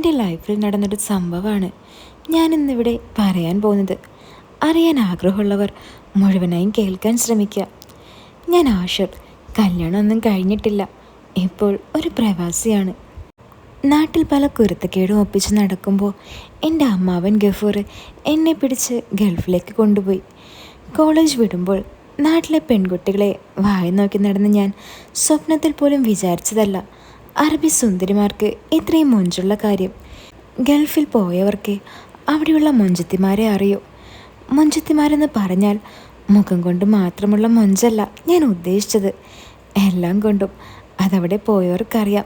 എൻ്റെ ലൈഫിൽ നടന്നൊരു സംഭവമാണ് ഞാനിന്നിവിടെ പറയാൻ പോകുന്നത്. അറിയാൻ ആഗ്രഹമുള്ളവർ മുഴുവനായും കേൾക്കാൻ ശ്രമിക്കുക. ഞാൻ ആഷിർ. കല്യാണമൊന്നും കഴിഞ്ഞിട്ടില്ല. ഇപ്പോൾ ഒരു പ്രവാസിയാണ്. നാട്ടിൽ പല കുരുത്തക്കേടും ഒപ്പിച്ച് നടക്കുമ്പോൾ എൻ്റെ അമ്മാവൻ ഗഫൂർ എന്നെ പിടിച്ച് ഗൾഫിലേക്ക് കൊണ്ടുപോയി. കോളേജ് വിടുമ്പോൾ നാട്ടിലെ പെൺകുട്ടികളെ വായി നോക്കി നടന്ന് ഞാൻ സ്വപ്നത്തിൽ പോലും വിചാരിച്ചതല്ല അറബി സുന്ദരിമാർക്ക് ഇത്രയും മൊഞ്ചുള്ള കാര്യം. ഗൾഫിൽ പോയവർക്ക് അവിടെയുള്ള മൊഞ്ചത്തിമാരെ അറിയൂ. മൊഞ്ചത്തിമാരെന്ന് പറഞ്ഞാൽ മുഖം കൊണ്ട് മാത്രമുള്ള മൊഞ്ചല്ല ഞാൻ ഉദ്ദേശിച്ചത്, എല്ലാം കൊണ്ടും. അതവിടെ പോയവർക്കറിയാം.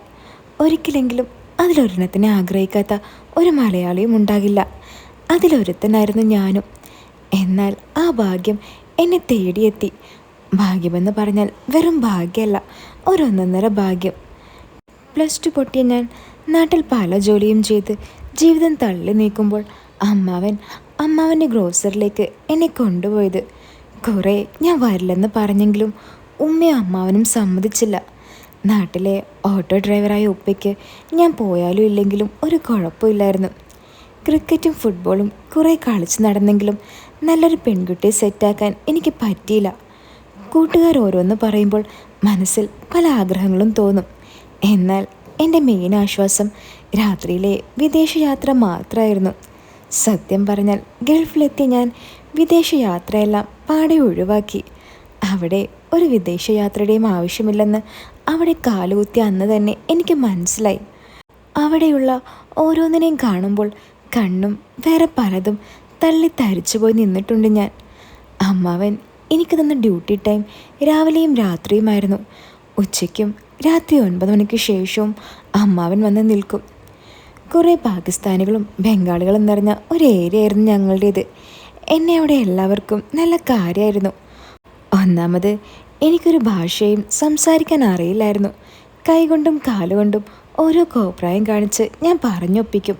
ഒരിക്കലെങ്കിലും അതിലൊരെണ്ണത്തിനെ ആഗ്രഹിക്കാത്ത ഒരു മലയാളിയും ഉണ്ടാകില്ല. അതിലൊരുത്തനായിരുന്നു ഞാനും. എന്നാൽ ആ ഭാഗ്യം എന്നെ തേടിയെത്തി. ഭാഗ്യമെന്ന് പറഞ്ഞാൽ വെറും ഭാഗ്യമല്ല, ഒരൊന്നൊന്നര ഭാഗ്യം. +2 പൊട്ടിയ ഞാൻ നാട്ടിൽ പല ജോലിയും ചെയ്ത് ജീവിതം തള്ളി നീക്കുമ്പോൾ അമ്മാവൻ്റെ ഗ്രോസറിലേക്ക് എന്നെ കൊണ്ടുപോയത്. കുറേ ഞാൻ വരില്ലെന്ന് പറഞ്ഞെങ്കിലും ഉമ്മയും അമ്മാവനും സമ്മതിച്ചില്ല. നാട്ടിലെ ഓട്ടോ ഡ്രൈവറായ ഉപ്പയ്ക്ക് ഞാൻ പോയാലും ഇല്ലെങ്കിലും ഒരു കുഴപ്പമില്ലായിരുന്നു. ക്രിക്കറ്റും ഫുട്ബോളും കുറേ കളിച്ച് നടന്നെങ്കിലും നല്ലൊരു പെൺകുട്ടിയെ സെറ്റാക്കാൻ എനിക്ക് പറ്റിയില്ല. കൂട്ടുകാർ ഓരോന്ന് പറയുമ്പോൾ മനസ്സിൽ പല ആഗ്രഹങ്ങളും തോന്നും. എന്നാൽ എൻ്റെ മെയിൻ ആശ്വാസം രാത്രിയിലെ വിദേശയാത്ര മാത്രമായിരുന്നു. സത്യം പറഞ്ഞാൽ ഗൾഫിലെത്തിയ ഞാൻ വിദേശയാത്രയെല്ലാം പാടെ ഒഴിവാക്കി. അവിടെ ഒരു വിദേശയാത്രയുടെയും ആവശ്യമില്ലെന്ന് അവിടെ കാലുകുത്തിയ അന്ന് തന്നെ എനിക്ക് മനസ്സിലായി. അവിടെയുള്ള ഓരോന്നിനെയും കാണുമ്പോൾ കണ്ണും വേറെ പലതും തള്ളി തരിച്ചുപോയി നിന്നിട്ടുണ്ട് ഞാൻ. അമ്മാവൻ എനിക്ക് തന്ന ഡ്യൂട്ടി ടൈം രാവിലെയും രാത്രിയുമായിരുന്നു. ഉച്ചയ്ക്കും രാത്രി 9 മണിക്ക് ശേഷവും അമ്മാവൻ വന്ന് നിൽക്കും. കുറേ പാകിസ്ഥാനികളും ബംഗാളികളും നിറഞ്ഞ ഒരു ഏരിയ ആയിരുന്നു ഞങ്ങളുടേത്. എന്നെ അവിടെ എല്ലാവർക്കും നല്ല കാര്യമായിരുന്നു. ഒന്നാമത് എനിക്കൊരു ഭാഷയും സംസാരിക്കാൻ അറിയില്ലായിരുന്നു. കൈകൊണ്ടും കാലുകൊണ്ടും ഓരോ കോപ്രായം കാണിച്ച് ഞാൻ പറഞ്ഞൊപ്പിക്കും.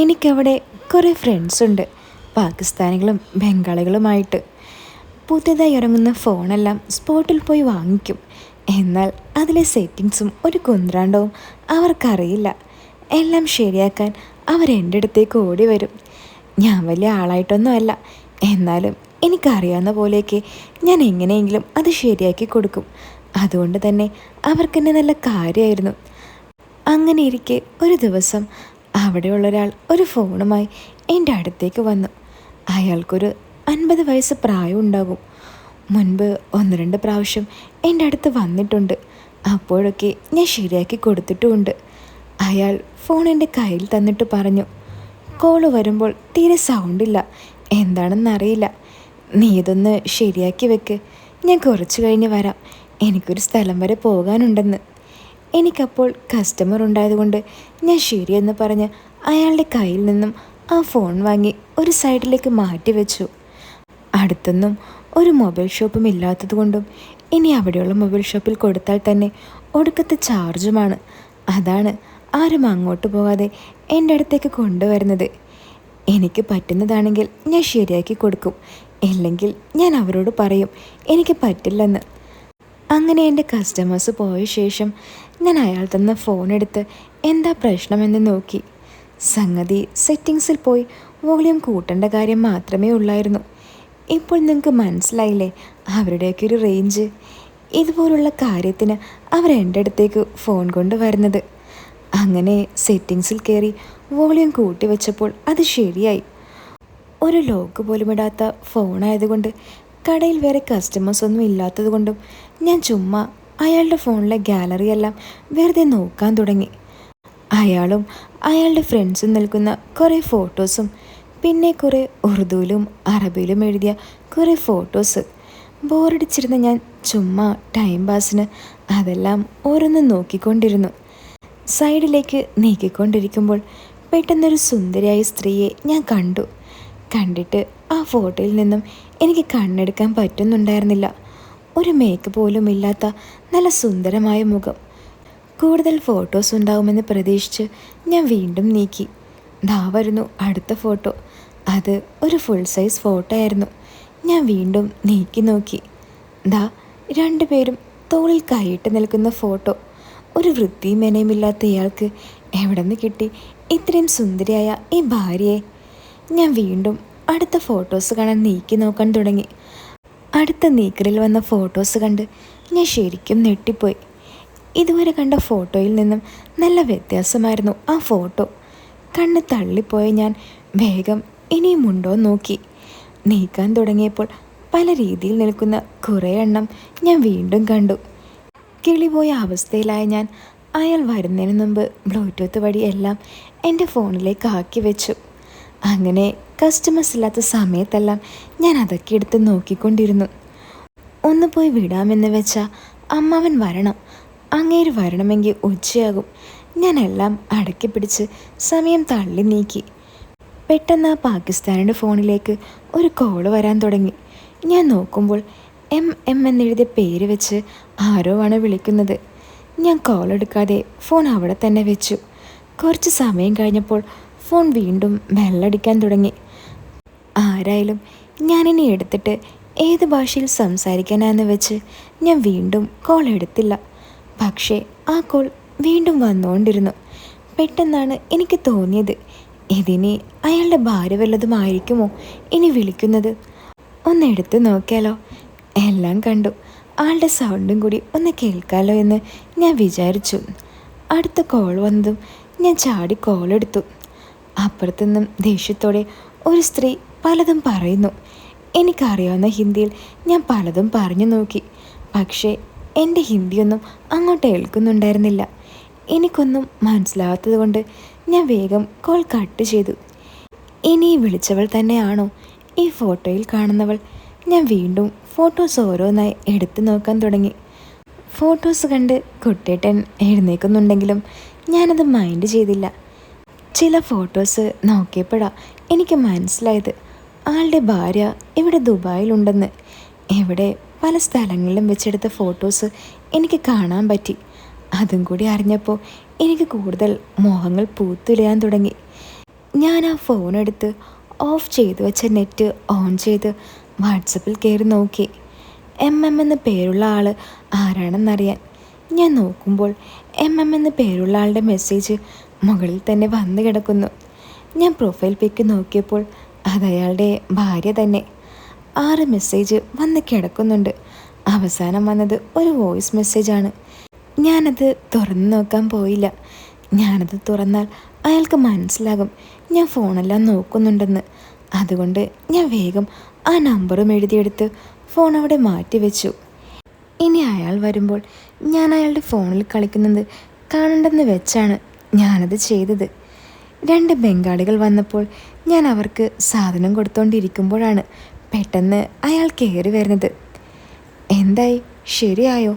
എനിക്കവിടെ കുറേ ഫ്രണ്ട്സുണ്ട്, പാകിസ്ഥാനികളും ബംഗാളികളുമായിട്ട്. പുതിയതായി ഇറങ്ങുന്ന ഫോണെല്ലാം സ്പോട്ടിൽ പോയി വാങ്ങിക്കും. എന്നാൽ അതിലെ സെറ്റിങ്സും ഒരു കുന്ത്രാണ്ടവും അവർക്കറിയില്ല. എല്ലാം ശരിയാക്കാൻ അവരെൻ്റെ അടുത്തേക്ക് ഓടി വരും. ഞാൻ വലിയ ആളായിട്ടൊന്നുമല്ല, എന്നാലും എനിക്കറിയാവുന്ന പോലെയൊക്കെ ഞാൻ എങ്ങനെയെങ്കിലും അത് ശരിയാക്കി കൊടുക്കും. അതുകൊണ്ട് തന്നെ അവർക്കെന്നെ നല്ല കാര്യമായിരുന്നു. അങ്ങനെ ഇരിക്കെ ഒരു ദിവസം അവിടെയുള്ളൊരാൾ ഒരു ഫോണുമായി എൻ്റെ അടുത്തേക്ക് വന്നു. അയാൾക്കൊരു 50 വയസ്സ് പ്രായം ഉണ്ടാകും. മുൻപ് 1-2 പ്രാവശ്യം എൻ്റെ അടുത്ത് വന്നിട്ടുണ്ട്. അപ്പോഴൊക്കെ ഞാൻ ശരിയാക്കി കൊടുത്തിട്ടുമുണ്ട്. അയാൾ ഫോൺ എൻ്റെ കയ്യിൽ തന്നിട്ട് പറഞ്ഞു, കോള് വരുമ്പോൾ തീരെ സൗണ്ടില്ല, എന്താണെന്നറിയില്ല. നീ ഇതൊന്ന് ശരിയാക്കി വെക്ക്, ഞാൻ കുറച്ച് കഴിഞ്ഞ് വരാം, എനിക്കൊരു സ്ഥലം വരെ പോകാനുണ്ടെന്ന്. എനിക്കപ്പോൾ കസ്റ്റമർ ഉണ്ടായതുകൊണ്ട് ഞാൻ ശരിയെന്ന് പറഞ്ഞ് അയാളുടെ കയ്യിൽ നിന്നും ആ ഫോൺ വാങ്ങി ഒരു സൈഡിലേക്ക് മാറ്റി വെച്ചു. അടുത്തൊന്നും ഒരു മൊബൈൽ ഷോപ്പും ഇല്ലാത്തതുകൊണ്ടും ഇനി അവിടെയുള്ള മൊബൈൽ ഷോപ്പിൽ കൊടുത്താൽ തന്നെ ഒടുക്കത്തെ ചാർജുമാണ്. അതാണ് ആരും അങ്ങോട്ട് പോകാതെ എൻ്റെ അടുത്തേക്ക് കൊണ്ടുവരുന്നത്. എനിക്ക് പറ്റുന്നതാണെങ്കിൽ ഞാൻ ശരിയാക്കി കൊടുക്കും, ഇല്ലെങ്കിൽ ഞാൻ അവരോട് പറയും എനിക്ക് പറ്റില്ലെന്ന്. അങ്ങനെ എൻ്റെ കസ്റ്റമേഴ്സ് പോയ ശേഷം ഞാൻ അയാൾ തന്ന ഫോൺ എടുത്ത് എന്താ പ്രശ്നമെന്ന് നോക്കി. സംഗതി സെറ്റിങ്സിൽ പോയി വോളിയം കൂട്ടേണ്ട കാര്യം മാത്രമേ ഉള്ളായിരുന്നു. ഇപ്പോൾ നിങ്ങൾക്ക് മനസ്സിലായില്ലേ അവരുടെയൊക്കെ ഒരു റേഞ്ച്. ഇതുപോലുള്ള കാര്യത്തിന് അവർ എൻ്റെ അടുത്തേക്ക് ഫോൺ കൊണ്ട് വരുന്നത്. അങ്ങനെ സെറ്റിങ്സിൽ കയറി വോളിയം കൂട്ടി വെച്ചപ്പോൾ അത് ശരിയായി. ഒരു ലോക്ക് പോലും ഇടാത്ത ഫോണായതുകൊണ്ട് കടയിൽ വേറെ കസ്റ്റമേഴ്സൊന്നും ഇല്ലാത്തത് കൊണ്ടും ഞാൻ ചുമ്മാ അയാളുടെ ഫോണിലെ ഗാലറിയെല്ലാം വെറുതെ നോക്കാൻ തുടങ്ങി. അയാളും അയാളുടെ ഫ്രണ്ട്സും നിൽക്കുന്ന കുറേ ഫോട്ടോസും പിന്നെ കുറേ ഉറുദുവിലും അറബിയിലും എഴുതിയ കുറേ ഫോട്ടോസ്. ബോറടിച്ചിരുന്ന ഞാൻ ചുമ്മാ ടൈം പാസിന് അതെല്ലാം ഓരോന്നും നോക്കിക്കൊണ്ടിരുന്നു. സൈഡിലേക്ക് നീക്കിക്കൊണ്ടിരിക്കുമ്പോൾ പെട്ടെന്നൊരു സുന്ദരിയായ സ്ത്രീയെ ഞാൻ കണ്ടിട്ട് ആ ഫോട്ടോയിൽ നിന്നും എനിക്ക് കണ്ണെടുക്കാൻ പറ്റുന്നുണ്ടായിരുന്നില്ല. ഒരു മേക്ക് പോലും ഇല്ലാത്ത നല്ല സുന്ദരമായ മുഖം. കൂടുതൽ ഫോട്ടോസ് ഉണ്ടാവുമെന്ന് പ്രതീക്ഷിച്ച് ഞാൻ വീണ്ടും നീക്കി. ദാ വരുന്നു അടുത്ത ഫോട്ടോ. അത് ഒരു ഫുൾ സൈസ് ഫോട്ടോ ആയിരുന്നു. ഞാൻ വീണ്ടും നീക്കി നോക്കി. ദാ 2 പേരും തോളിൽ കൈയിട്ട് നിൽക്കുന്ന ഫോട്ടോ. ഒരു വൃത്തിയും മെനയുമില്ലാത്ത ഇയാൾക്ക് എവിടെ നിന്ന് കിട്ടി ഇത്രയും സുന്ദരിയായ ഈ ഭാര്യയെ? ഞാൻ വീണ്ടും അടുത്ത ഫോട്ടോസ് കാണാൻ നീക്കി നോക്കാൻ തുടങ്ങി. അടുത്ത നീക്കലിൽ വന്ന ഫോട്ടോസ് കണ്ട് ഞാൻ ശരിക്കും ഞെട്ടിപ്പോയി. ഇതുവരെ കണ്ട ഫോട്ടോയിൽ നിന്നും നല്ല വ്യത്യാസമായിരുന്നു ആ ഫോട്ടോ. കണ്ണ് തള്ളിപ്പോയ ഞാൻ വേഗം ഇനിയുമുണ്ടോ നോക്കി. നീക്കാൻ തുടങ്ങിയപ്പോൾ പല രീതിയിൽ നിൽക്കുന്ന കുറേ എണ്ണം ഞാൻ വീണ്ടും കണ്ടു. കിളിപോയ അവസ്ഥയിലായ ഞാൻ അയാൾ വരുന്നതിന് മുമ്പ് ബ്ലൂടൂത്ത് വഴി എല്ലാം എൻ്റെ ഫോണിലേക്ക് ആക്കി വെച്ചു. അങ്ങനെ കസ്റ്റമേഴ്സ് ഇല്ലാത്ത സമയത്തെല്ലാം ഞാൻ അതൊക്കെ എടുത്ത് നോക്കിക്കൊണ്ടിരുന്നു. ഒന്ന് പോയി വിടാമെന്ന് വെച്ചാൽ അമ്മാവൻ വരണം. അങ്ങേര് വരണമെങ്കിൽ ഉച്ചയാകും. ഞാനെല്ലാം അടക്കി പിടിച്ച് സമയം തള്ളി നീക്കി. പെട്ടെന്ന് ആ പാകിസ്ഥാനിയുടെ ഫോണിലേക്ക് ഒരു കോള് വരാൻ തുടങ്ങി. ഞാൻ നോക്കുമ്പോൾ എം എന്നെഴുതിയ പേര് വെച്ച് ആരോ ആണ് വിളിക്കുന്നത്. ഞാൻ കോൾ എടുക്കാതെ ഫോൺ അവിടെ തന്നെ വെച്ചു. കുറച്ച് സമയം കഴിഞ്ഞപ്പോൾ ഫോൺ വീണ്ടും ബെല്ലടിക്കാൻ തുടങ്ങി. ആരായാലും ഞാനിനി എടുത്തിട്ട് ഏത് ഭാഷയിൽ സംസാരിക്കാനാന്ന് വെച്ച് ഞാൻ വീണ്ടും കോൾ എടുത്തില്ല. പക്ഷേ ആ കോൾ വീണ്ടും വന്നുകൊണ്ടിരുന്നു. പെട്ടെന്നാണ് എനിക്ക് തോന്നിയത്, ഇതിനി അയാളുടെ ഭാര്യ വല്ലതുമായിരിക്കുമോ ഇനി വിളിക്കുന്നത്? ഒന്ന് എടുത്ത് നോക്കിയാലോ? എല്ലാം കണ്ടു. ആളുടെ സൗണ്ടും കൂടി ഒന്ന് കേൾക്കാലോ എന്ന് ഞാൻ വിചാരിച്ചു. അടുത്ത കോൾ വന്നതും ഞാൻ ചാടി കോളെടുത്തു. അപ്പുറത്തുനിന്നും ദേഷ്യത്തോടെ ഒരു സ്ത്രീ പലതും പറയുന്നു. എനിക്കറിയാവുന്ന ഹിന്ദിയിൽ ഞാൻ പലതും പറഞ്ഞു നോക്കി. പക്ഷേ എൻ്റെ ഹിന്ദിയൊന്നും അങ്ങോട്ട് ഏൽക്കുന്നുണ്ടായിരുന്നില്ല. എനിക്കൊന്നും മനസ്സിലാവാത്തത് കൊണ്ട് ഞാൻ വേഗം കോൾ കട്ട് ചെയ്തു. ഇനി വിളിച്ചവൾ തന്നെയാണോ ഈ ഫോട്ടോയിൽ കാണുന്നവൾ? ഞാൻ വീണ്ടും ഫോട്ടോസ് ഓരോന്നായി എടുത്തു നോക്കാൻ തുടങ്ങി. ഫോട്ടോസ് കണ്ട് കുട്ടേട്ടൻ എഴുന്നേക്കുന്നുണ്ടെങ്കിലും ഞാനത് മൈൻഡ് ചെയ്തില്ല. ചില ഫോട്ടോസ് നോക്കിയപ്പോഴാണ് എനിക്ക് മനസ്സിലായത് ആളുടെ ഭാര്യ ഇവിടെ ദുബായിലുണ്ടെന്ന്. ഇവിടെ പല സ്ഥലങ്ങളിലും വെച്ചെടുത്ത ഫോട്ടോസ് എനിക്ക് കാണാൻ പറ്റി. അതും കൂടി അറിഞ്ഞപ്പോൾ എനിക്ക് കൂടുതൽ മോഹങ്ങൾ പൂത്തുലയാൻ തുടങ്ങി. ഞാൻ ആ ഫോണെടുത്ത് ഓഫ് ചെയ്തു വെച്ച നെറ്റ് ഓൺ ചെയ്ത് വാട്സപ്പിൽ കയറി നോക്കി. എന്ന പേരുള്ള ആൾ ആരാണെന്നറിയാൻ. ഞാൻ നോക്കുമ്പോൾ എന്ന പേരുള്ള ആളുടെ മെസ്സേജ് മുകളിൽ തന്നെ വന്നു കിടക്കുന്നു. ഞാൻ പ്രൊഫൈൽ പിക്ക് നോക്കിയപ്പോൾ അതയാളുടെ ഭാര്യ തന്നെ. 6 മെസ്സേജ് വന്ന് കിടക്കുന്നുണ്ട്. അവസാനം വന്നത് ഒരു വോയിസ് മെസ്സേജാണ്. ഞാനത് തുറന്നു നോക്കാൻ പോയില്ല. ഞാനത് തുറന്നാൽ അയാൾക്ക് മനസ്സിലാകും ഞാൻ ഫോണെല്ലാം നോക്കുന്നുണ്ടെന്ന്. അതുകൊണ്ട് ഞാൻ വേഗം ആ നമ്പറും എഴുതിയെടുത്ത് ഫോൺ അവിടെ മാറ്റി വെച്ചു. ഇനി അയാൾ വരുമ്പോൾ ഞാൻ അയാളുടെ ഫോണിൽ കളിക്കുന്നത് കാണണ്ടെന്ന് വെച്ചാണ് ഞാനത് ചെയ്തത്. 2 ബംഗാളികൾ വന്നപ്പോൾ ഞാൻ അവർക്ക് സാധനം കൊടുത്തോണ്ടിരിക്കുമ്പോഴാണ് പെട്ടെന്ന് അയാൾ കയറി വരുന്നത്. എന്തായി, ശരിയായോ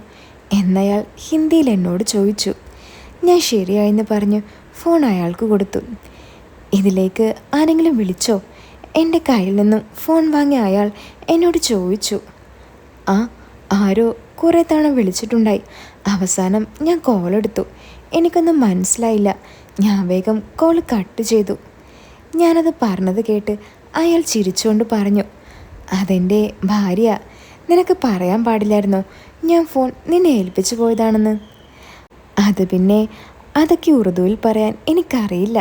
എന്നയാൾ ഹിന്ദിയിൽ എന്നോട് ചോദിച്ചു. ഞാൻ ശരിയായെന്ന് പറഞ്ഞ് ഫോൺ അയാൾക്ക് കൊടുത്തു. ഇതിലേക്ക് ആരെങ്കിലും വിളിച്ചോ? എൻ്റെ കയ്യിൽ നിന്നും ഫോൺ വാങ്ങിയ അയാൾ എന്നോട് ചോദിച്ചു. ആരോ കുറേ തവണ വിളിച്ചിട്ടുണ്ടായി. അവസാനം ഞാൻ കോളെടുത്തു. എനിക്കൊന്നും മനസ്സിലായില്ല. ഞാൻ വേഗം കോൾ കട്ട് ചെയ്തു. ഞാനത് പറഞ്ഞത് കേട്ട് അയാൾ ചിരിച്ചുകൊണ്ട് പറഞ്ഞു, അതെൻ്റെ ഭാര്യ. നിനക്ക് പറയാൻ പാടില്ലായിരുന്നോ ഞാൻ ഫോൺ നിന്നെ ഏൽപ്പിച്ചു പോയതാണെന്ന്? അത് പിന്നെ അതൊക്കെ ഉറുദുവിൽ പറയാൻ എനിക്കറിയില്ല.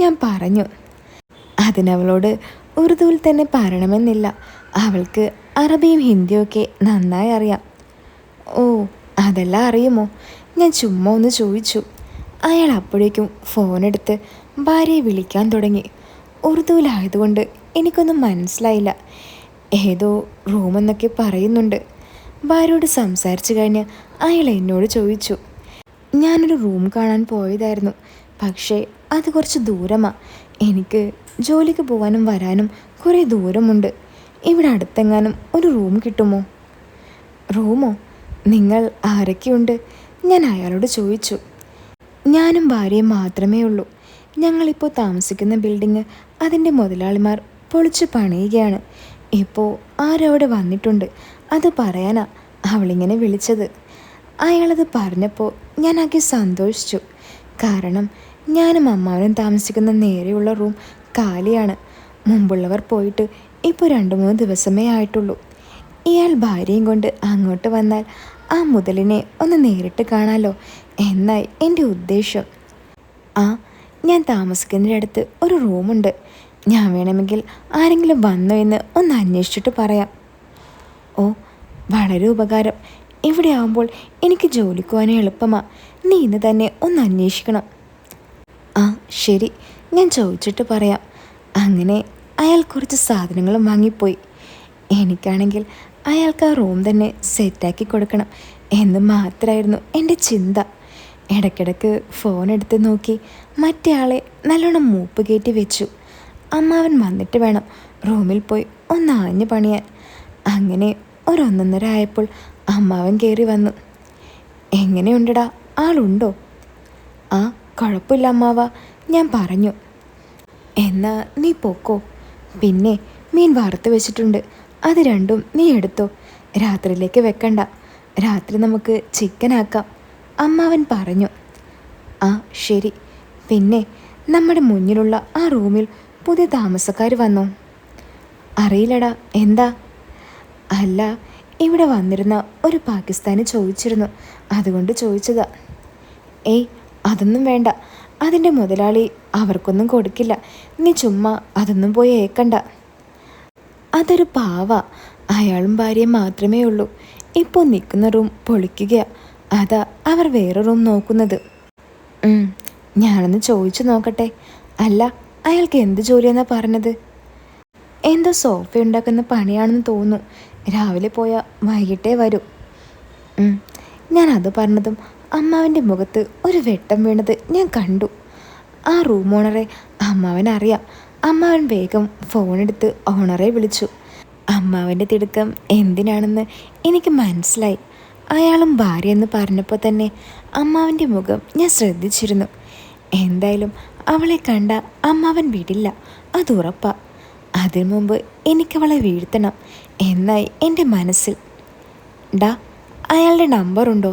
ഞാൻ പറഞ്ഞു. അതിനവളോട് ഉറുദുവിൽ തന്നെ പറയണമെന്നില്ല. അവൾക്ക് അറബിയും ഹിന്ദിയും ഒക്കെ നന്നായി അറിയാം. ഓ, അതെല്ലാം അറിയുമോ? ഞാൻ ചുമ്മാ ഒന്ന് ചോദിച്ചു. അയാൾ അപ്പോഴേക്കും ഫോണെടുത്ത് ഭാര്യയെ വിളിക്കാൻ തുടങ്ങി. ഉറുദുവിലായതുകൊണ്ട് എനിക്കൊന്നും മനസ്സിലായില്ല. ഏതോ റൂമെന്നൊക്കെ പറയുന്നുണ്ട്. ഭാര്യയോട് സംസാരിച്ചു കഴിഞ്ഞ് അയാൾ എന്നോട് ചോദിച്ചു. ഞാനൊരു റൂം കാണാൻ പോയതായിരുന്നു. പക്ഷേ അത് കുറച്ച് ദൂരമാണ്. എനിക്ക് ജോലിക്ക് പോകാനും വരാനും കുറേ ദൂരമുണ്ട്. ഇവിടെ അടുത്തെങ്ങാനും ഒരു റൂം കിട്ടുമോ? റൂമോ? നിങ്ങൾ ആരൊക്കെയുണ്ട്? ഞാൻ അയാളോട് ചോദിച്ചു. ഞാനും ഭാര്യയും മാത്രമേ ഉള്ളൂ. ഞങ്ങളിപ്പോൾ താമസിക്കുന്ന ബിൽഡിങ് അതിൻ്റെ മുതലാളിമാർ പൊളിച്ച് പണിയുകയാണ്. ഇപ്പോൾ ആരവിടെ വന്നിട്ടുണ്ട്. അത് പറയാനാ അവളിങ്ങനെ വിളിച്ചത്. അയാളത് പറഞ്ഞപ്പോൾ ഞാൻ ആകെ സന്തോഷിച്ചു. കാരണം ഞാനും അമ്മാവനും താമസിക്കുന്ന നേരെയുള്ള റൂം കാലിയാണ്. മുമ്പുള്ളവർ പോയിട്ട് ഇപ്പോൾ 2-3 ദിവസമേ ആയിട്ടുള്ളൂ. ഇയാൾ ഭാര്യയും കൊണ്ട് അങ്ങോട്ട് വന്നാൽ ആ മുതലിനെ ഒന്ന് നേരിട്ട് കാണാലോ എന്നായി എൻ്റെ ഉദ്ദേശം. ആ, ഞാൻ താമസിക്കുന്നതിനടുത്ത് ഒരു റൂമുണ്ട്. ഞാൻ വേണമെങ്കിൽ ആരെങ്കിലും വന്നോ എന്ന് ഒന്ന് അന്വേഷിച്ചിട്ട് പറയാം. ഓ, വളരെ ഉപകാരം. ഇവിടെ ആവുമ്പോൾ എനിക്ക് ജോലിക്ക് പോകാൻ എളുപ്പമാ. നീ ഇന്ന് തന്നെ ഒന്ന് അന്വേഷിക്കണം. ആ, ശരി, ഞാൻ ചോദിച്ചിട്ട് പറയാം. അങ്ങനെ അയാൾ കുറച്ച് സാധനങ്ങളും വാങ്ങിപ്പോയി. എനിക്കാണെങ്കിൽ അയാൾക്ക് ആ റൂം തന്നെ സെറ്റാക്കി കൊടുക്കണം എന്ന് മാത്രമായിരുന്നു എൻ്റെ ചിന്ത. ഇടയ്ക്കിടയ്ക്ക് ഫോൺ എടുത്ത് നോക്കി മറ്റേ ആളെ നല്ലോണം മൂപ്പ് കയറ്റി വെച്ചു. അമ്മാവൻ വന്നിട്ട് വേണം റൂമിൽ പോയി ഒന്ന് ആഞ്ഞു പണിയാൻ. അങ്ങനെ ഒരു 1:30 ആയപ്പോൾ അമ്മാവൻ കയറി വന്നു. എങ്ങനെയുണ്ടടാ, ആളുണ്ടോ? ആ, കുഴപ്പമില്ല അമ്മാവ, ഞാൻ പറഞ്ഞു. എന്നാ നീ പൊക്കോ. പിന്നെ മീൻ വറുത്ത് വെച്ചിട്ടുണ്ട്, അത് രണ്ടും നീ എടുത്തോ. രാത്രിയിലേക്ക് വെക്കണ്ട, രാത്രി നമുക്ക് ചിക്കൻ ആക്കാം, അമ്മാവൻ പറഞ്ഞു. ആ, ശരി. പിന്നെ നമ്മുടെ മുന്നിലുള്ള ആ റൂമിൽ പുതിയ താമസക്കാർ വന്നോ? അറിയില്ലടാ. എന്താ? അല്ല, ഇവിടെ വന്നിരുന്ന ഒരു പാകിസ്ഥാനി ചോദിച്ചിരുന്നു, അതുകൊണ്ട് ചോദിച്ചതാ. ഏയ്, അതൊന്നും വേണ്ട. അതിൻ്റെ മുതലാളി അവർക്കൊന്നും കൊടുക്കില്ല. നീ ചുമ്മാ അതൊന്നും പോയി ഏക്കണ്ട. അതൊരു പാവ. അയാളും ഭാര്യയും മാത്രമേ ഉള്ളൂ. ഇപ്പോൾ നിൽക്കുന്ന റൂം പൊളിക്കുക. അതാ അവർ വേറെ റൂം നോക്കുന്നത്. ഞാനൊന്ന് ചോദിച്ചു നോക്കട്ടെ. അല്ല, അയാൾക്ക് എന്ത് ജോലിയാണെന്നാണ് പറഞ്ഞത്? എന്തോ സോഫ ഉണ്ടാക്കുന്ന പണിയാണെന്ന് തോന്നുന്നു. രാവിലെ പോയാൽ വൈകിട്ടേ വരൂ. ഞാനത് പറഞ്ഞതും അമ്മാവൻ്റെ മുഖത്ത് ഒരു വെട്ടം വീണത് ഞാൻ കണ്ടു. ആ റൂം ഓണറെ അമ്മാവൻ അറിയാം. അമ്മാവൻ വേഗം ഫോണെടുത്ത് ഓണറെ വിളിച്ചു. അമ്മാവൻ്റെ തിടുക്കം എന്തിനാണെന്ന് എനിക്ക് മനസ്സിലായി. അയാളും ഭാര്യ എന്ന് പറഞ്ഞപ്പോൾ തന്നെ അമ്മാവൻ്റെ മുഖം ഞാൻ ശ്രദ്ധിച്ചിരുന്നു. എന്തായാലും അവളെ കണ്ട അമ്മാവൻ വിടില്ല, അതുറപ്പാ. അതിനു മുമ്പ് എനിക്കവളെ വീഴ്ത്തണം എന്നായി എൻ്റെ മനസ്സിൽ. ഡാ, അയാളുടെ നമ്പറുണ്ടോ?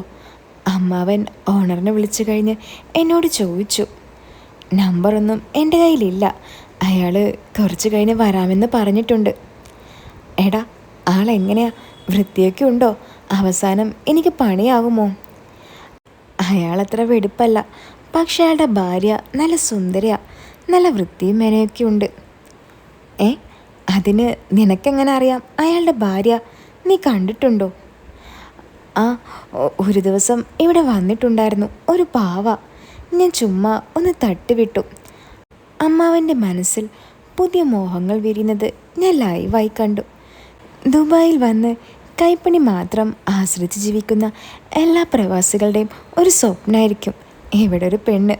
അമ്മാവൻ ഓണറിനെ വിളിച്ചു കഴിഞ്ഞ് എന്നോട് ചോദിച്ചു. നമ്പറൊന്നും എൻ്റെ കയ്യിലില്ല. അയാൾ കുറച്ച് കഴിഞ്ഞ് വരാമെന്ന് പറഞ്ഞിട്ടുണ്ട്. എടാ, ആളെങ്ങനെയാ? വൃത്തിയൊക്കെ ഉണ്ടോ? അവസാനം എനിക്ക് പണിയാകുമോ? അയാളത്ര വെടുപ്പല്ല, പക്ഷെ അയാളുടെ ഭാര്യ നല്ല സുന്ദരിയാ, നല്ല വൃത്തിയും മെനയൊക്കെ ഉണ്ട്. അതിന് നിനക്കെങ്ങനെ അറിയാം അയാളുടെ ഭാര്യ? നീ കണ്ടിട്ടുണ്ടോ? ആ, ഒരു ദിവസം ഇവിടെ വന്നിട്ടുണ്ടായിരുന്നു ഒരു പാവ. ഞാൻ ചുമ്മാ ഒന്ന് തട്ടിവിട്ടു. അമ്മാവൻ്റെ മനസ്സിൽ പുതിയ മോഹങ്ങൾ വിരിയുന്നത് ഞാൻ ലൈവായി കണ്ടു. ദുബായിൽ വന്ന് കൈപ്പണി മാത്രം ആശ്രയിച്ച് ജീവിക്കുന്ന എല്ലാ പ്രവാസികളുടെയും ഒരു സ്വപ്നമായിരിക്കും ഇവിടെ ഒരു പെണ്ണ്.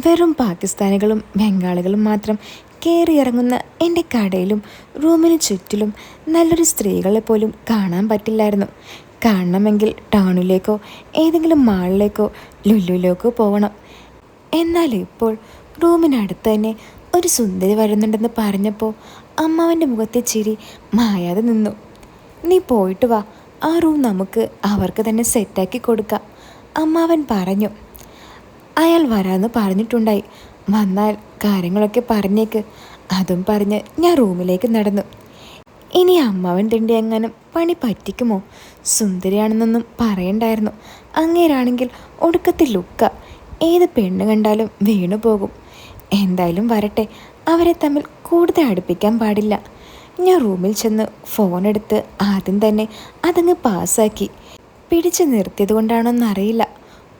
വെറും പാകിസ്ഥാനികളും ബംഗാളികളും മാത്രം കയറിയിറങ്ങുന്ന എൻ്റെ കടയിലും റൂമിന് ചുറ്റിലും നല്ലൊരു സ്ത്രീകളെ പോലും കാണാൻ പറ്റില്ലായിരുന്നു. കാണണമെങ്കിൽ ടൗണിലേക്കോ ഏതെങ്കിലും മാളിലേക്കോ ലുലുവിലേക്കോ പോകണം. എന്നാൽ ഇപ്പോൾ റൂമിനടുത്ത് തന്നെ ഒരു സുന്ദരി വരുന്നുണ്ടെന്ന് പറഞ്ഞപ്പോൾ അമ്മാവൻ്റെ മുഖത്തെ ചിരി മായാതെ നിന്നു. നീ പോയിട്ട് വാ, ആ റൂം നമുക്ക് അവർക്ക് തന്നെ സെറ്റാക്കി കൊടുക്കാം, അമ്മാവൻ പറഞ്ഞു. അയാൾ വരാമെന്ന് പറഞ്ഞിട്ടുണ്ടായി. വന്നാൽ കാര്യങ്ങളൊക്കെ പറഞ്ഞേക്ക്, അതും പറഞ്ഞ് ഞാൻ റൂമിലേക്ക് നടന്നു. ഇനി അമ്മാവൻ തിണ്ടി എങ്ങാനും പണി പറ്റിക്കുമോ? സുന്ദരിയാണെന്നൊന്നും പറയണ്ടായിരുന്നു. അങ്ങേരാണെങ്കിൽ ഒടുക്കത്തെ ലുക്ക, ഏത് പെണ്ണ് കണ്ടാലും വീണു പോകും. എന്തായാലും വരട്ടെ, അവരെ തമ്മിൽ കൂടുതൽ അടുപ്പിക്കാൻ പാടില്ല. ഞാൻ റൂമിൽ ചെന്ന് ഫോണെടുത്ത് ആദ്യം തന്നെ അതങ്ങ് പാസ്സാക്കി. പിടിച്ചു നിർത്തിയത് കൊണ്ടാണോന്നറിയില്ല,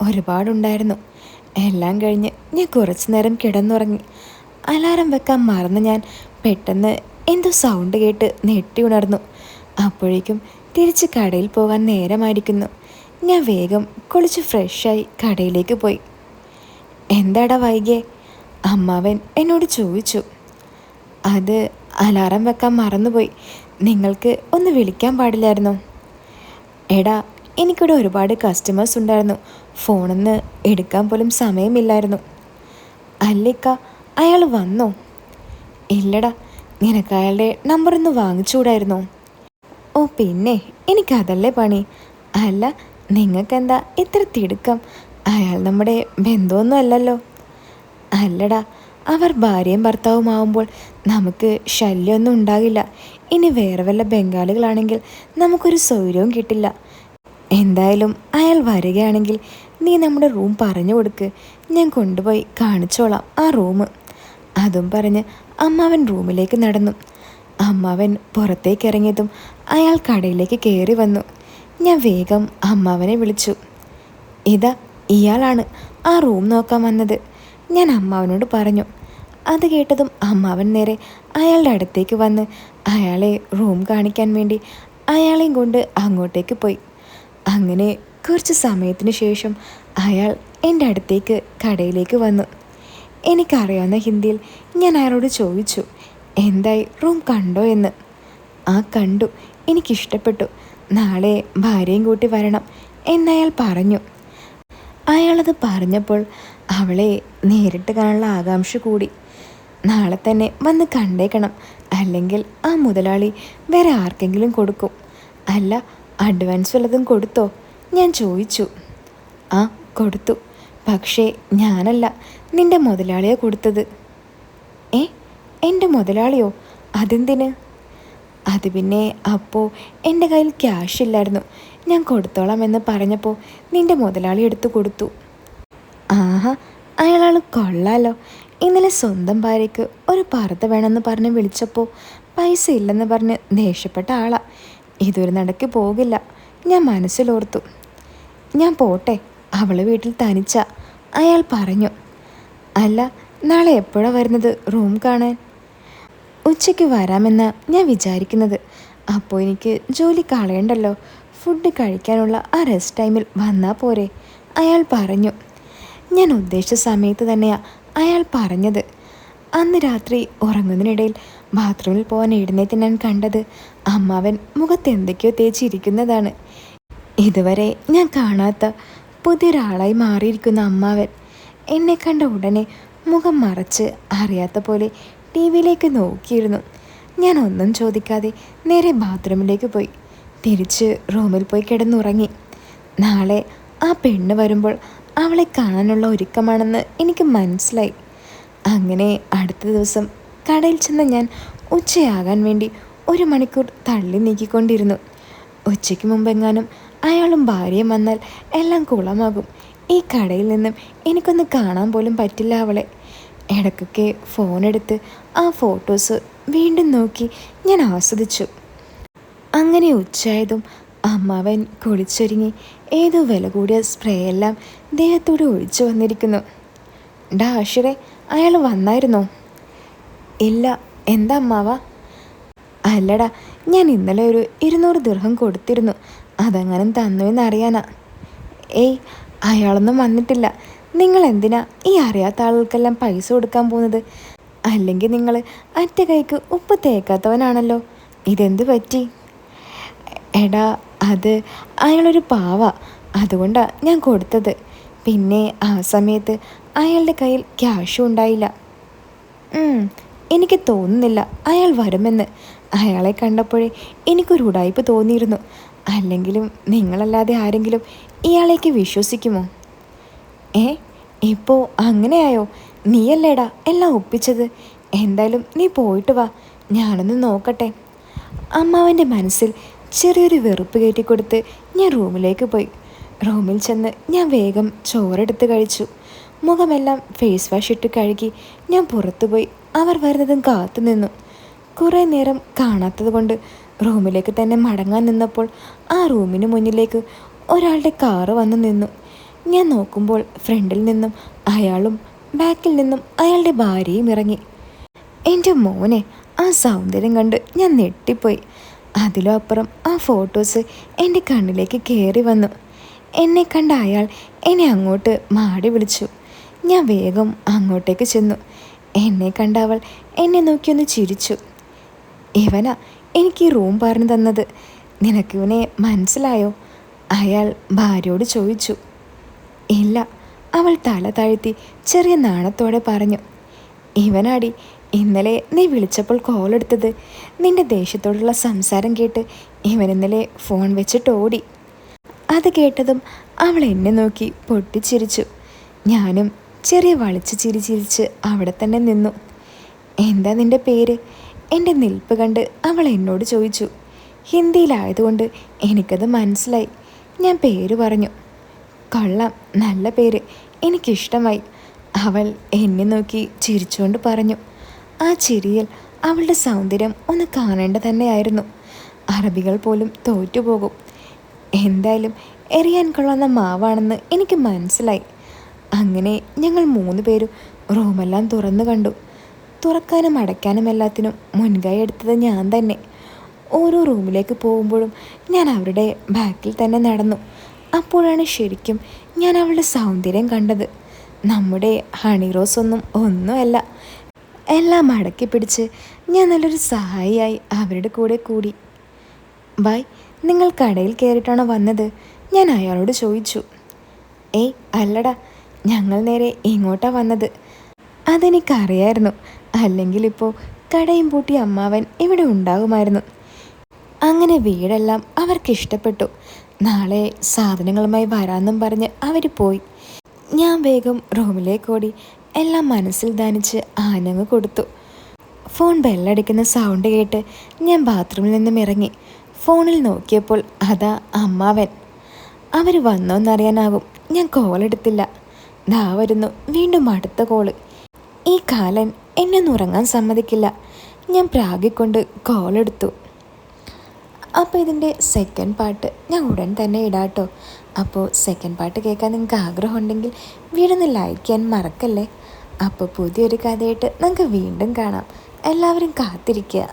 ഒരുപാടുണ്ടായിരുന്നു. എല്ലാം കഴിഞ്ഞ് ഞാൻ കുറച്ചു നേരം കിടന്നുറങ്ങി. അലാറം വെക്കാൻ മറന്ന് ഞാൻ പെട്ടെന്ന് എന്തോ സൗണ്ട് കേട്ട് നെട്ടി ഉണർന്നു. അപ്പോഴേക്കും തിരിച്ച് കടയിൽ പോകാൻ നേരമായിരിക്കുന്നു. ഞാൻ വേഗം കുളിച്ച് ഫ്രഷായി കടയിലേക്ക് പോയി. എന്താടാ വൈകിയേ? അമ്മാവൻ എന്നോട് ചോദിച്ചു. അത് അലാറം വെക്കാൻ മറന്നുപോയി. നിങ്ങൾക്ക് ഒന്ന് വിളിക്കാൻ പാടില്ലായിരുന്നോ? എടാ, എനിക്കിവിടെ ഒരുപാട് കസ്റ്റമേഴ്സ് ഉണ്ടായിരുന്നു, ഫോണിന്ന് എടുക്കാൻ പോലും സമയമില്ലായിരുന്നു. അല്ലേക്ക, അയാൾ വന്നോ? ഇല്ലടാ. നിനക്ക് അയാളുടെ നമ്പറൊന്ന് വാങ്ങിച്ചുകൂടായിരുന്നോ? ഓ പിന്നെ, എനിക്കതല്ലേ പണി. അല്ല, നിങ്ങൾക്കെന്താ ഇത്ര തിടുക്കം? അയാൾ നമ്മുടെ ബന്ധമൊന്നും അല്ലല്ലോ. അല്ലടാ, അവർ ഭാര്യയും ഭർത്താവുമാവുമ്പോൾ നമുക്ക് ശല്യമൊന്നും ഉണ്ടാകില്ല. ഇനി വേറെ വല്ല ബംഗാളികളാണെങ്കിൽ നമുക്കൊരു സൗകര്യവും കിട്ടില്ല. എന്തായാലും അയാൾ വരികയാണെങ്കിൽ നീ നമ്മുടെ റൂം പറഞ്ഞു കൊടുക്ക്, ഞാൻ കൊണ്ടുപോയി കാണിച്ചോളാം ആ റൂം. അതും പറഞ്ഞ് അമ്മാവൻ റൂമിലേക്ക് നടന്നു. അമ്മാവൻ പുറത്തേക്ക് ഇറങ്ങിയതും അയാൾ കടയിലേക്ക് കയറി വന്നു. ഞാൻ വേഗം അമ്മാവനെ വിളിച്ചു. ഇതാ ഇയാളാണ് ആ റൂം നോക്കാൻ വന്നത്, ഞാൻ അമ്മാവനോട് പറഞ്ഞു. അത് കേട്ടതും അമ്മാവൻ നേരെ അയാളുടെ അടുത്തേക്ക് വന്ന് അയാളെ റൂം കാണിക്കാൻ വേണ്ടി അയാളെയും കൊണ്ട് അങ്ങോട്ടേക്ക് പോയി. അങ്ങനെ കുറച്ച് സമയത്തിന് ശേഷം അയാൾ എൻ്റെ അടുത്തേക്ക് കടയിലേക്ക് വന്നു. എനിക്കറിയാവുന്ന ഹിന്ദിയിൽ ഞാൻ അയാളോട് ചോദിച്ചു, എന്തായി റൂം കണ്ടോ എന്ന്. ആ കണ്ടു, എനിക്കിഷ്ടപ്പെട്ടു, നാളെ ഭാര്യയും കൂട്ടി വരണം എന്നയാൾ പറഞ്ഞു. അയാളത് പറഞ്ഞപ്പോൾ അവളെ നേരിട്ട് കാണാനുള്ള ആകാംക്ഷ കൂടി. നാളെ തന്നെ വന്ന് കണ്ടേക്കണം, അല്ലെങ്കിൽ ആ മുതലാളി വേറെ ആർക്കെങ്കിലും കൊടുക്കും. അല്ല, അഡ്വാൻസ് വല്ലതും കൊടുത്തോ ഞാൻ ചോദിച്ചു. ആ കൊടുത്തു, പക്ഷേ ഞാനല്ല, നിന്റെ മുതലാളിയെ കൊടുത്തത്. എൻ്റെ മുതലാളിയോ? അതെന്തിന്? അത് പിന്നെ അപ്പോൾ എൻ്റെ കയ്യിൽ ക്യാഷ് ഇല്ലായിരുന്നു, ഞാൻ കൊടുത്തോളാം എന്ന് പറഞ്ഞപ്പോൾ നിന്റെ മുതലാളി എടുത്തു കൊടുത്തു. ആഹാ, അയാൾ കൊള്ളാലോ. ഇന്നലെ സ്വന്തം ഭാര്യയ്ക്ക് ഒരു പർദ്ദ വേണമെന്ന് പറഞ്ഞ് വിളിച്ചപ്പോൾ പൈസ ഇല്ലെന്ന് പറഞ്ഞ് ദേഷ്യപ്പെട്ട ആളാ. ഇതൊരു നടക്ക് പോകില്ല, ഞാൻ മനസ്സിലോർത്തു. ഞാൻ പോട്ടെ, അവൾ വീട്ടിൽ തനിച്ച, അയാൾ പറഞ്ഞു. അല്ല, നാളെ എപ്പോഴാണ് വരുന്നത് റൂം കാണാൻ? ഉച്ചയ്ക്ക് വരാമെന്നാ ഞാൻ വിചാരിക്കുന്നത്. അപ്പോൾ എനിക്ക് ജോലി കളയണ്ടല്ലോ, ഫുഡ് കഴിക്കാനുള്ള ആ റെസ്റ്റ് ടൈമിൽ വന്നാൽ പോരെ, അയാൾ പറഞ്ഞു. ഞാൻ ഉദ്ദേശിച്ച സമയത്ത് തന്നെയാണ് അയാൾ പറഞ്ഞത്. അന്ന് രാത്രി ഉറങ്ങുന്നതിനിടയിൽ ബാത്റൂമിൽ പോകാൻ എഴുന്നേറ്റ് ഞാൻ കണ്ടത് അമ്മാവൻ മുഖത്ത് എന്തൊക്കെയോ തേച്ചിരിക്കുന്നതാണ്. ഇതുവരെ ഞാൻ കാണാത്ത പുതിയൊരാളായി മാറിയിരിക്കുന്ന അമ്മാവൻ എന്നെ കണ്ട ഉടനെ മുഖം മറച്ച് അറിയാത്ത പോലെ ടി വിയിലേക്ക് നോക്കിയിരുന്നു. ഞാൻ ഒന്നും ചോദിക്കാതെ നേരെ ബാത്റൂമിലേക്ക് പോയി. തിരിച്ച് റൂമിൽ പോയി കിടന്നുറങ്ങി. നാളെ ആ പെണ്ണ് വരുമ്പോൾ അവളെ കാണാനുള്ള ഒരുക്കമാണെന്ന് എനിക്ക് മനസ്സിലായി. അങ്ങനെ അടുത്ത ദിവസം കടയിൽ ചെന്ന് ഞാൻ ഉച്ചയാകാൻ വേണ്ടി 1 മണിക്കൂർ തള്ളി നീക്കിക്കൊണ്ടിരുന്നു. ഉച്ചയ്ക്ക് മുമ്പെങ്ങാനും അയാളും ഭാര്യയും വന്നാൽ എല്ലാം കുളമാകും. ഈ കടയിൽ നിന്നും എനിക്കൊന്ന് കാണാൻ പോലും പറ്റില്ല അവളെ. ഇടയ്ക്കൊക്കെ ഫോണെടുത്ത് ആ ഫോട്ടോസ് വീണ്ടും നോക്കി ഞാൻ ആസ്വദിച്ചു. അങ്ങനെ ഉച്ചയായതും അമ്മാവൻ കുളിച്ചൊരുങ്ങി ഏതോ വില കൂടിയ സ്പ്രേ എല്ലാം ദേഹത്തോടെ ഒഴിച്ചു വന്നിരിക്കുന്നു. ഡാ ആഷിറേ, അയാൾ വന്നായിരുന്നോ? ഇല്ല. എന്താ അമ്മാവ? അല്ലടാ, ഞാൻ ഇന്നലെ ഒരു 200 ദിർഹം കൊടുത്തിരുന്നു, അതെങ്ങാനും തന്നു എന്നറിയാനാ. ഏയ്, അയാളൊന്നും വന്നിട്ടില്ല. നിങ്ങൾ എന്തിനാ ഈ അറിയാത്ത ആളുകൾക്കെല്ലാം പൈസ കൊടുക്കാൻ പോകുന്നത്? അല്ലെങ്കിൽ നിങ്ങൾ അറ്റ കൈക്ക് ഉപ്പ് തേക്കാത്തവനാണല്ലോ. ഇതെന്ത് പറ്റി? എടാ, അത് അയാളൊരു പാവ, അതുകൊണ്ടാണ് ഞാൻ കൊടുത്തത്. പിന്നെ ആ സമയത്ത് അയാളുടെ കയ്യിൽ ക്യാഷും ഉണ്ടായില്ല. എനിക്ക് തോന്നുന്നില്ല അയാൾ വരുമെന്ന്. അയാളെ കണ്ടപ്പോഴേ എനിക്കൊരു ഉടായ്പ് തോന്നിയിരുന്നു. അല്ലെങ്കിലും നിങ്ങളല്ലാതെ ആരെങ്കിലും ഇയാളേക്ക് വിശ്വസിക്കുമോ? ഇപ്പോൾ അങ്ങനെയായോ? നീയല്ലേടാ എല്ലാം ഒപ്പിച്ചത്. എന്തായാലും നീ പോയിട്ട് വാ, ഞാനൊന്ന് നോക്കട്ടെ. അമ്മാവൻ്റെ മനസ്സിൽ ചെറിയൊരു വെറുപ്പ് കയറ്റിക്കൊടുത്ത് ഞാൻ റൂമിലേക്ക് പോയി. റൂമിൽ ചെന്ന് ഞാൻ വേഗം ചോറെടുത്ത് കഴിച്ചു. മുഖമെല്ലാം ഫേസ് വാഷ് ഇട്ട് കഴുകി ഞാൻ പുറത്തുപോയി അവർ വരുന്നതും കാത്തു നിന്നു. കുറേ നേരം കാണാത്തത് കൊണ്ട് റൂമിലേക്ക് തന്നെ മടങ്ങാൻ നിന്നപ്പോൾ ആ റൂമിന് മുന്നിലേക്ക് ഒരാളുടെ കാറ് വന്ന് നിന്നു. ഞാൻ നോക്കുമ്പോൾ ഫ്രണ്ടിൽ നിന്നും അയാളും ബാക്കിൽ നിന്നും അയാളുടെ ഭാര്യയും ഇറങ്ങി. എൻ്റെ മോനെ, ആ സൗന്ദര്യം കണ്ട് ഞാൻ ഞെട്ടിപ്പോയി. അതിലും അപ്പുറം ആ ഫോട്ടോസ് എൻ്റെ കണ്ണിലേക്ക് കയറി വന്നു. എന്നെ കണ്ട അയാൾ എന്നെ അങ്ങോട്ട് മാടി വിളിച്ചു. ഞാൻ വേഗം അങ്ങോട്ടേക്ക് ചെന്നു. എന്നെ കണ്ട അവൾ എന്നെ നോക്കിയൊന്ന് ചിരിച്ചു. ഇവനാ എനിക്ക് ഈ റൂം പറഞ്ഞു തന്നത്, നിനക്കിവനെ മനസ്സിലായോ? അയാൾ ഭാര്യയോട് ചോദിച്ചു. ഇല്ല, അവൾ തല താഴ്ത്തി ചെറിയ നാണത്തോടെ പറഞ്ഞു. ഇവനാടി ഇന്നലെ നീ വിളിച്ചപ്പോൾ കോൾ എടുത്തത്. നിന്റെ ദേഷ്യത്തോടുള്ള സംസാരം കേട്ട് ഇവൻ ഇന്നലെ ഫോൺ വെച്ചിട്ട് ഓടി. അത് കേട്ടതും അവൾ എന്നെ നോക്കി പൊട്ടിച്ചിരിച്ചു. ഞാനും ചെറിയ വളിച്ച് ചിരിച്ച് അവിടെ തന്നെ നിന്നു. എന്താ നിന്റെ പേര്? എൻ്റെ നിൽപ്പ് കണ്ട് അവൾ എന്നോട് ചോദിച്ചു. ഹിന്ദിയിലായതുകൊണ്ട് എനിക്കത് മനസ്സിലായി. ഞാൻ പേര് പറഞ്ഞു. കൊള്ളാം, നല്ല പേര്, എനിക്കിഷ്ടമായി. അവൾ എന്നെ നോക്കി ചിരിച്ചുകൊണ്ട് പറഞ്ഞു. ആ ചിരിയിൽ അവളുടെ സൗന്ദര്യം ഒന്ന് കാണേണ്ട തന്നെയായിരുന്നു. അറബികൾ പോലും തോറ്റുപോകും. എന്തായാലും എറിയാൻ കൊള്ളുന്ന മാവാണെന്ന് എനിക്ക് മനസ്സിലായി. അങ്ങനെ ഞങ്ങൾ 3 പേരും റൂമെല്ലാം തുറന്നു കണ്ടു. തുറക്കാനും അടയ്ക്കാനും എല്ലാത്തിനും മുൻകൈ എടുത്തത് ഞാൻ തന്നെ. ഓരോ റൂമിലേക്ക് പോകുമ്പോഴും ഞാൻ അവരുടെ ബാക്കിൽ തന്നെ നടന്നു. അപ്പോഴാണ് ശരിക്കും ഞാൻ അവളുടെ സൗന്ദര്യം കണ്ടത്. നമ്മുടെ ഹണി റോസ് ഒന്നുമല്ല. എല്ലാം അടക്കി പിടിച്ച് ഞാൻ നല്ലൊരു സഹായിയായി അവരുടെ കൂടെ കൂടി. ബൈ, നിങ്ങൾ കടയിൽ കയറിയിട്ടാണോ വന്നത്? ഞാൻ അയാളോട് ചോദിച്ചു. ഏയ് അല്ലടാ, ഞങ്ങൾ നേരെ ഇങ്ങോട്ടാണ് വന്നത്. അതെനിക്കറിയായിരുന്നു. അല്ലെങ്കിൽ ഇപ്പോൾ കടയും പൂട്ടി അമ്മാവൻ ഇവിടെ ഉണ്ടാകുമായിരുന്നു. അങ്ങനെ വീടെല്ലാം അവർക്കിഷ്ടപ്പെട്ടു. നാളെ സാധനങ്ങളുമായി വരാമെന്നും പറഞ്ഞ് അവർ പോയി. ഞാൻ വേഗം റൂമിലേക്കോടി എല്ലാം മനസ്സിൽ ധ്യാനിച്ച് ആനങ്ങ് കൊടുത്തു. ഫോൺ ബെല്ലടിക്കുന്ന സൗണ്ട് കേട്ട് ഞാൻ ബാത്റൂമിൽ നിന്നും ഇറങ്ങി. ഫോണിൽ നോക്കിയപ്പോൾ അതാ അമ്മാവൻ. അവർ വന്നോന്നറിയാനാകും ഞാൻ കോളെടുത്തില്ല. ദാ വരുന്നു വീണ്ടും അടുത്ത കോള്. ഈ കാലൻ എന്നെ ഒന്ന് ഉറങ്ങാൻ സമ്മതിക്കില്ല. ഞാൻ പ്രാഗിക്കൊണ്ട് കോളെടുത്തു. അപ്പോൾ ഇതിൻ്റെ സെക്കൻഡ് പാർട്ട് ഞാൻ ഉടൻ തന്നെ ഇടാട്ടോ. അപ്പോൾ സെക്കൻഡ് പാർട്ട് കേൾക്കാൻ നിങ്ങൾക്ക് ആഗ്രഹമുണ്ടെങ്കിൽ വീഡിയോ ഒന്ന് ലൈക്ക് ചെയ്യാൻ മറക്കല്ലേ. അപ്പോൾ പുതിയൊരു കഥയായിട്ട് നമുക്ക് വീണ്ടും കാണാം. എല്ലാവരും കാത്തിരിക്കുക.